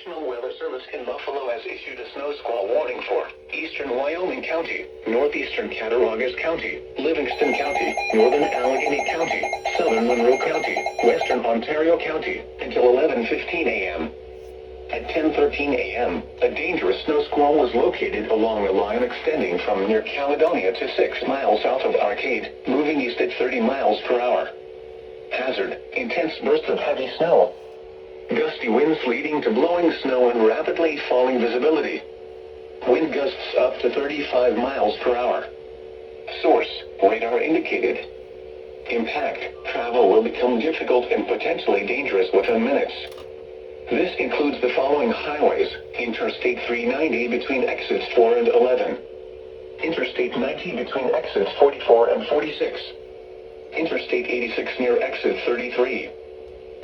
National Weather Service in Buffalo has issued a snow squall warning for eastern Wyoming County, northeastern Cattaraugus County, Livingston County, northern Allegheny County, southern Monroe County, western Ontario County, until 11:15 a.m. At 10:13 a.m., a dangerous snow squall was located along a line extending from near Caledonia to 6 miles south of Arcade, moving east at 30 miles per hour. Hazard: intense bursts of heavy snow. Gusty winds leading to blowing snow and rapidly falling visibility. Wind gusts up to 35 miles per hour. Source: radar indicated. Impact: travel will become difficult and potentially dangerous within minutes. This includes the following highways: Interstate 390 between exits 4 and 11. Interstate 90 between exits 44 and 46. Interstate 86 near exit 33.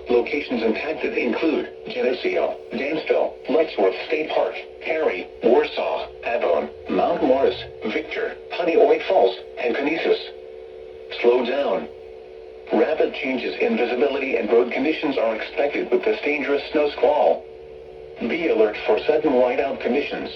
Locations impacted include Geneseo, Dansville, Lettsworth State Park, Perry, Warsaw, Avon, Mount Morris, Victor, Honeoye Falls, and Conesus. Slow down. Rapid changes in visibility and road conditions are expected with this dangerous snow squall. Be alert for sudden whiteout conditions.